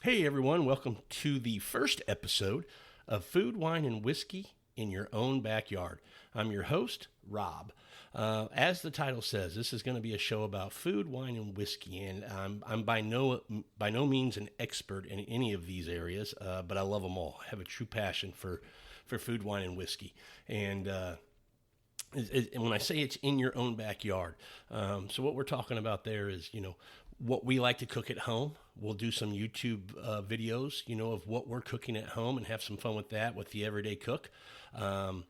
Hey everyone, welcome to the first episode of Food, Wine, and Whiskey in Your Own Backyard. I'm your host, Rob. As the title says, this is going to be a show about food, wine, and whiskey, and I'm by no means an expert in any of these areas, but I love them all. I have a true passion for food, wine, and whiskey, and when I say it's in your own backyard, so what we're talking about there is, what we like to cook at home. We'll do some YouTube videos, of what we're cooking at home and have some fun with that with the everyday cook. And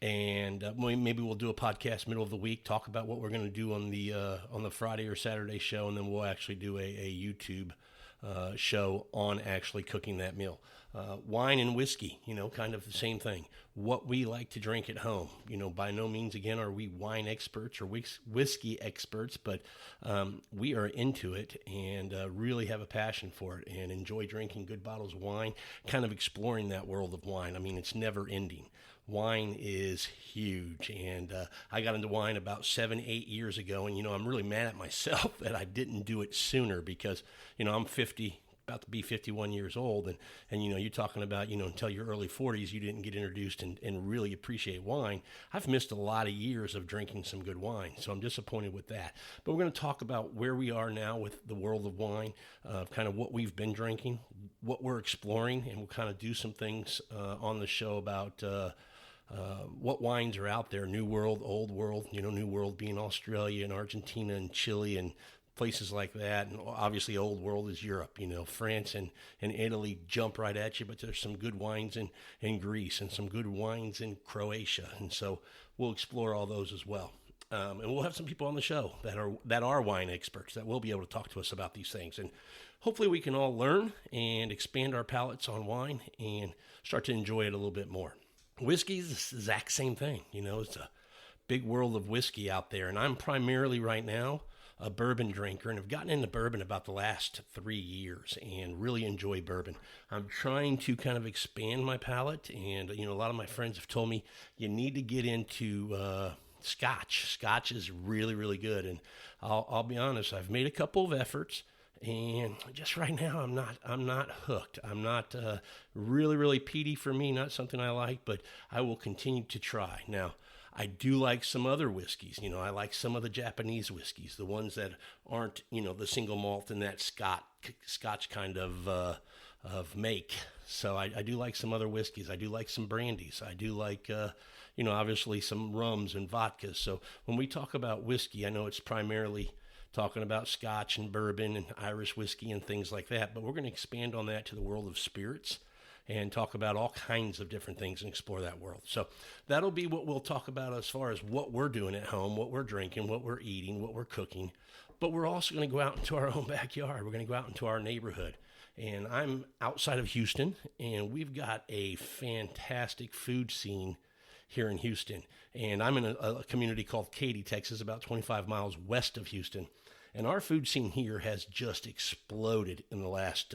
maybe we'll do a podcast middle of the week, talk about what we're going to do on the Friday or Saturday show, and then we'll actually do a YouTube show on actually cooking that meal. Wine and whiskey, kind of the same thing. What we like to drink at home. By no means, again, are we wine experts or whiskey experts, but we are into it and really have a passion for it and enjoy drinking good bottles of wine, kind of exploring that world of wine. I mean, it's never ending. Wine is huge, and I got into wine about 7-8 years ago, and I'm really mad at myself that I didn't do it sooner because I'm 50, about to be 51 years old, and you're talking about until your early 40s you didn't get introduced and really appreciate wine. I've missed a lot of years of drinking some good wine, so I'm disappointed with that. But we're going to talk about where we are now with the world of wine, kind of what we've been drinking, what we're exploring, and we'll kind of do some things on the show about what wines are out there, New World, Old World, New World being Australia and Argentina and Chile and places like that. And obviously Old World is Europe, France and Italy jump right at you, but there's some good wines in Greece and some good wines in Croatia. And so we'll explore all those as well. And we'll have some people on the show that are wine experts that will be able to talk to us about these things. And hopefully we can all learn and expand our palates on wine and start to enjoy it a little bit more. Whiskey is the exact same thing. It's a big world of whiskey out there. And I'm primarily right now a bourbon drinker and have gotten into bourbon about the last 3 years and really enjoy bourbon. I'm trying to kind of expand my palate. And, a lot of my friends have told me you need to get into Scotch. Scotch is really, really good. And I'll be honest, I've made a couple of efforts. And just right now, I'm not hooked. I'm not really, really peaty for me, not something I like, but I will continue to try. Now, I do like some other whiskeys. I like some of the Japanese whiskeys, the ones that aren't, the single malt and that Scotch kind of make. So I do like some other whiskeys. I do like some brandies. I do like, obviously some rums and vodkas. So when we talk about whiskey, I know it's primarily talking about Scotch and bourbon and Irish whiskey and things like that. But we're going to expand on that to the world of spirits and talk about all kinds of different things and explore that world. So that'll be what we'll talk about as far as what we're doing at home, what we're drinking, what we're eating, what we're cooking. But we're also going to go out into our own backyard. We're going to go out into our neighborhood. And I'm outside of Houston, and we've got a fantastic food scene here in Houston. And I'm in a community called Katy, Texas, about 25 miles west of Houston. And our food scene here has just exploded in the last,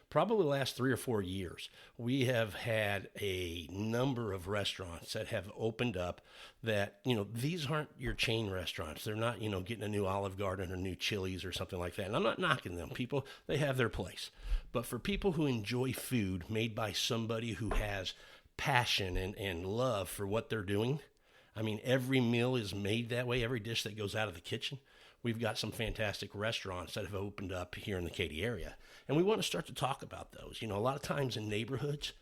probably the last 3 or 4 years. We have had a number of restaurants that have opened up that, these aren't your chain restaurants. They're not, getting a new Olive Garden or new Chili's or something like that. And I'm not knocking them. People, they have their place. But for people who enjoy food made by somebody who has passion and love for what they're doing, I mean, every meal is made that way. Every dish that goes out of the kitchen. We've got some fantastic restaurants that have opened up here in the Katy area. And we want to start to talk about those. A lot of times in neighborhoods,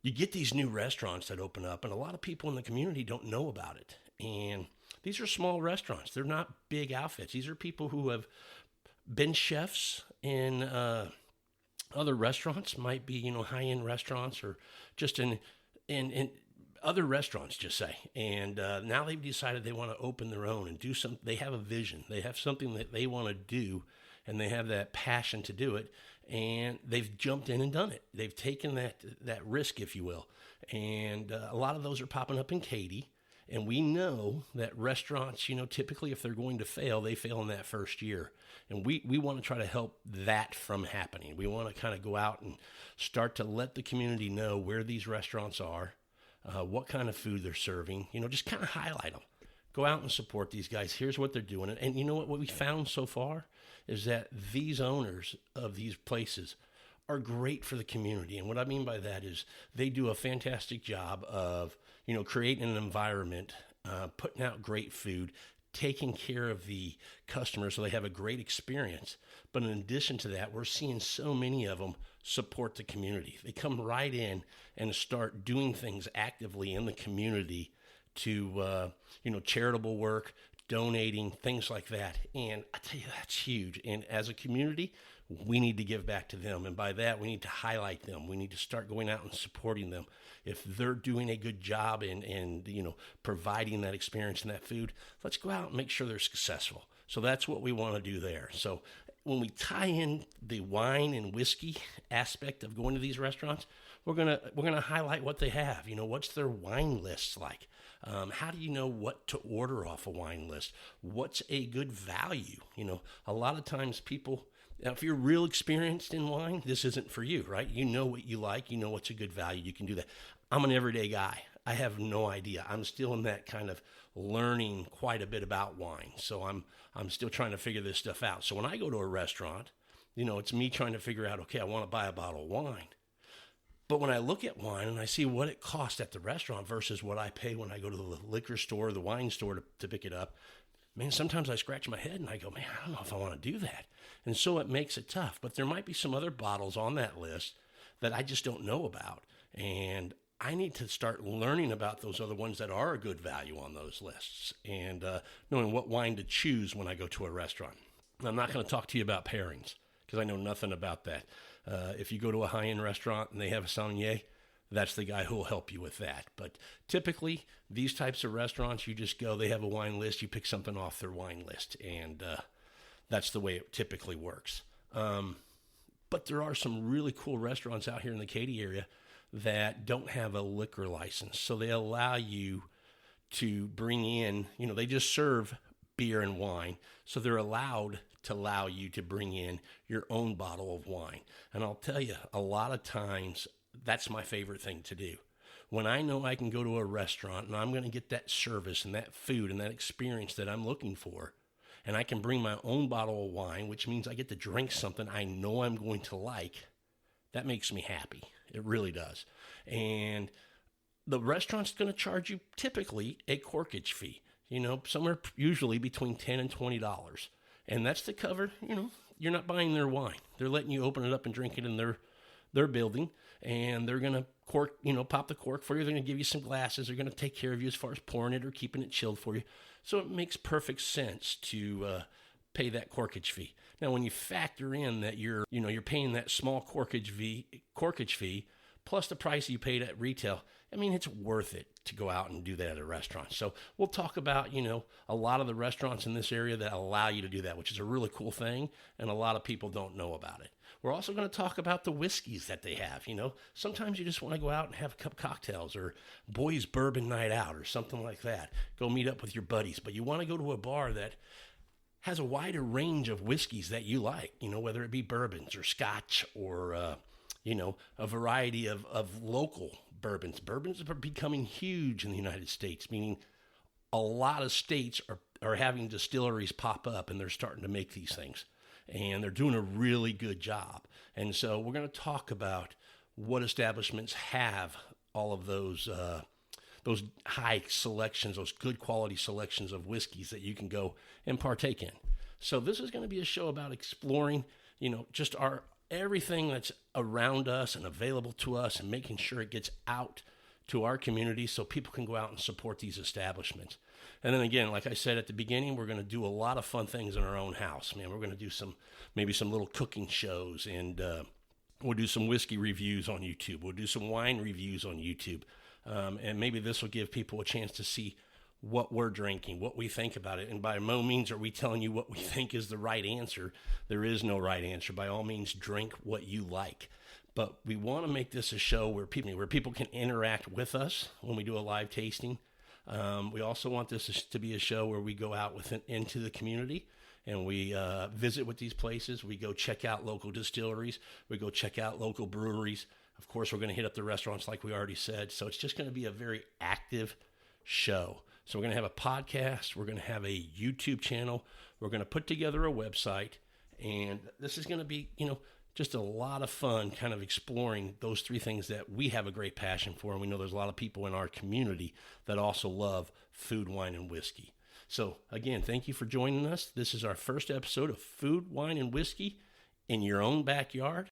you get these new restaurants that open up, and a lot of people in the community don't know about it. And these are small restaurants. They're not big outfits. These are people who have been chefs in other restaurants, might be, high-end restaurants or just in other restaurants, just say. And now they've decided they want to open their own and do some. They have a vision. They have something that they want to do, and they have that passion to do it. And they've jumped in and done it. They've taken that risk, if you will. And a lot of those are popping up in Katy. And we know that restaurants, typically if they're going to fail, they fail in that first year. And we want to try to help that from happening. We want to kind of go out and start to let the community know where these restaurants are, what kind of food they're serving, just kind of highlight them. Go out and support these guys. Here's what they're doing. And you know what we found so far is that these owners of these places are great for the community. And what I mean by that is they do a fantastic job of, creating an environment, putting out great food, taking care of the customers so they have a great experience. But in addition to that, we're seeing so many of them support the community. They come right in and start doing things actively in the community to, charitable work, donating, things like that. And I tell you, that's huge. And as a community, we need to give back to them. And by that, we need to highlight them. We need to start going out and supporting them. If they're doing a good job and providing that experience and that food, let's go out and make sure they're successful. So that's what we want to do there. So when we tie in the wine and whiskey aspect of going to these restaurants, we're gonna highlight what they have. What's their wine lists like? How do you know what to order off a wine list? What's a good value? A lot of times people, now, if you're real experienced in wine, this isn't for you, right? You know what you like. You know what's a good value. You can do that. I'm an everyday guy. I have no idea. I'm still in that kind of learning quite a bit about wine. So I'm still trying to figure this stuff out. So when I go to a restaurant, it's me trying to figure out, okay, I want to buy a bottle of wine. But when I look at wine and I see what it costs at the restaurant versus what I pay when I go to the liquor store or the wine store to pick it up, man, sometimes I scratch my head and I go, man, I don't know if I want to do that. And so it makes it tough. But there might be some other bottles on that list that I just don't know about. And I need to start learning about those other ones that are a good value on those lists and knowing what wine to choose when I go to a restaurant. I'm not going to talk to you about pairings because I know nothing about that. If you go to a high-end restaurant and they have a sommelier, that's the guy who will help you with that. But typically, these types of restaurants, you just go, they have a wine list, you pick something off their wine list, and that's the way it typically works. But there are some really cool restaurants out here in the Katy area that don't have a liquor license. So they allow you to bring in, they just serve beer and wine. So they're allowed to allow you to bring in your own bottle of wine. And I'll tell you, a lot of times, that's my favorite thing to do. When I know I can go to a restaurant and I'm going to get that service and that food and that experience that I'm looking for, and I can bring my own bottle of wine, which means I get to drink something I know I'm going to like, that makes me happy. It really does. And the restaurant's going to charge you typically a corkage fee, somewhere usually between $10 and $20. And that's to cover, you're not buying their wine. They're letting you open it up and drink it in their building, and they're going to pop the cork for you. They're going to give you some glasses. They're going to take care of you as far as pouring it or keeping it chilled for you. So it makes perfect sense to pay that corkage fee. Now, when you factor in that you're paying that small corkage fee plus the price you paid at retail, it's worth it to go out and do that at a restaurant. So we'll talk about, a lot of the restaurants in this area that allow you to do that, which is a really cool thing, and a lot of people don't know about it. We're also going to talk about the whiskeys that they have. Sometimes you just want to go out and have a cup of cocktails or boys bourbon night out or something like that. Go meet up with your buddies, but you want to go to a bar that has a wider range of whiskeys that you like, whether it be bourbons or scotch or, a variety of local bourbons. Bourbons are becoming huge in the United States, meaning a lot of states are having distilleries pop up and they're starting to make these things. And they're doing a really good job. And so we're going to talk about what establishments have all of those high selections, those good quality selections of whiskeys that you can go and partake in. So this is going to be a show about exploring, just everything that's around us and available to us and making sure it gets out to our community so people can go out and support these establishments. And then again, like I said at the beginning, we're going to do a lot of fun things in our own house, man. We're going to do maybe some little cooking shows, and we'll do some whiskey reviews on YouTube. We'll do some wine reviews on YouTube. And maybe this will give people a chance to see what we're drinking, what we think about it. And by no means are we telling you what we think is the right answer. There is no right answer. By all means, drink what you like. But we want to make this a show where people can interact with us when we do a live tasting. We also want this to be a show where we go out into the community and we visit with these places. We go check out local distilleries. We go check out local breweries. Of course, we're going to hit up the restaurants like we already said. So it's just going to be a very active show. So we're going to have a podcast. We're going to have a YouTube channel. We're going to put together a website. And this is going to be, just a lot of fun kind of exploring those three things that we have a great passion for. And we know there's a lot of people in our community that also love food, wine, and whiskey. So again, thank you for joining us. This is our first episode of Food, Wine, and Whiskey in your own backyard.